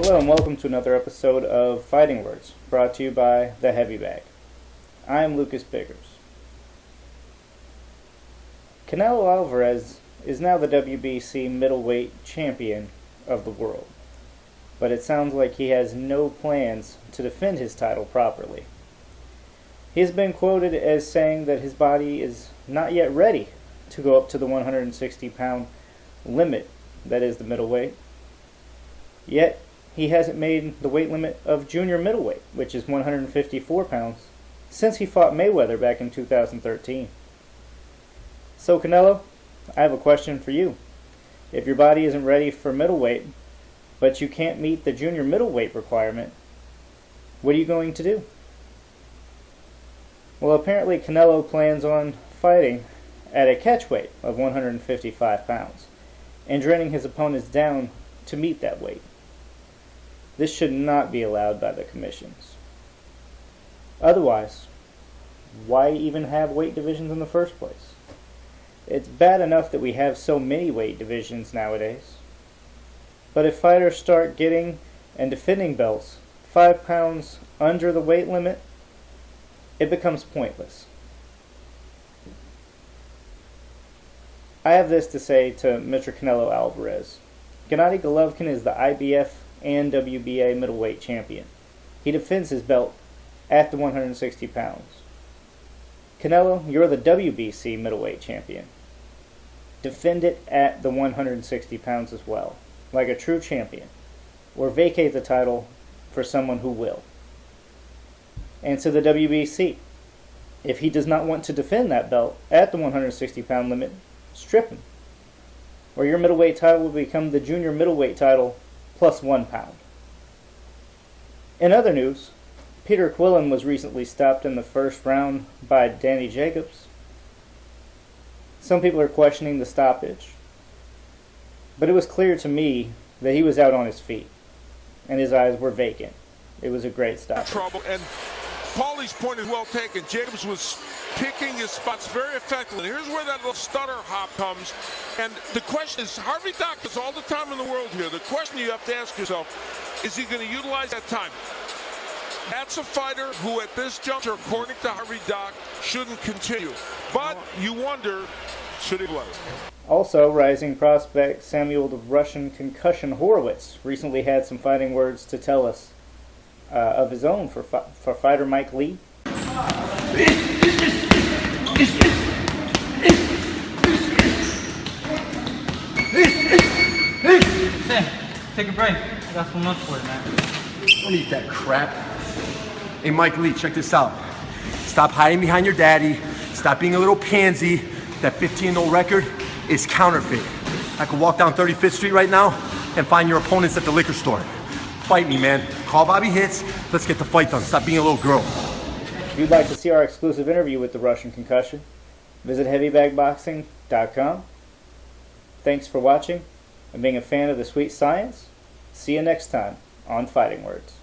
Hello and welcome to another episode of Fighting Words, brought to you by The Heavy Bag. I am Lucas Biggers. Canelo Alvarez is now the WBC middleweight champion of the world, but it sounds like he has no plans to defend his title properly. He has been quoted as saying that his body is not yet ready to go up to the 160-pound limit, that is the middleweight. Yet, he hasn't made the weight limit of junior middleweight, which is 154 pounds, since he fought Mayweather back in 2013. So Canelo, I have a question for you. If your body isn't ready for middleweight, but you can't meet the junior middleweight requirement, what are you going to do? Well, apparently Canelo plans on fighting at a catchweight of 155 pounds, and training his opponents down to meet that weight. This should not be allowed by the commissions. Otherwise, why even have weight divisions in the first place? It's bad enough that we have so many weight divisions nowadays. But if fighters start getting and defending belts 5 pounds under the weight limit, it becomes pointless. I have this to say to Mr. Canelo Alvarez. Gennady Golovkin is the IBF and WBA middleweight champion. He defends his belt at the 160 pounds. Canelo, you're the WBC middleweight champion. Defend it at the 160 pounds as well, like a true champion, or vacate the title for someone who will. And to the WBC, if he does not want to defend that belt at the 160 pound limit, strip him. Or your middleweight title will become the junior middleweight title plus 1 pound. In other news, Peter Quillin was recently stopped in the first round by Danny Jacobs. Some people are questioning the stoppage, but it was clear to me that he was out on his feet, and his eyes were vacant. It was a great stoppage. Trouble, and Paulie's point is well taken. Jacobs was picking his spots very effectively. Here's where that little stutter hop comes. And the question is, Harvey Dock has all the time in the world here. The question you have to ask yourself, is he going to utilize that time? That's a fighter who at this juncture, according to Harvey Dock, shouldn't continue. But you wonder, should he let it? Also, rising prospect Samuel the Russian concussion Horowitz recently had some fighting words to tell us of his own for fighter Mike Lee. Sam, take a break. I got some lunch for you, man. Don't eat that crap. Hey, Mike Lee, check this out. Stop hiding behind your daddy. Stop being a little pansy. That 15-0 record is counterfeit. I could walk down 35th Street right now and find your opponents at the liquor store. Fight me, man. Call Bobby Hits. Let's get the fight done. Stop being a little girl. If you'd like to see our exclusive interview with the Russian concussion, visit heavybagboxing.com. Thanks for watching and being a fan of the sweet science. See you next time on Fighting Words.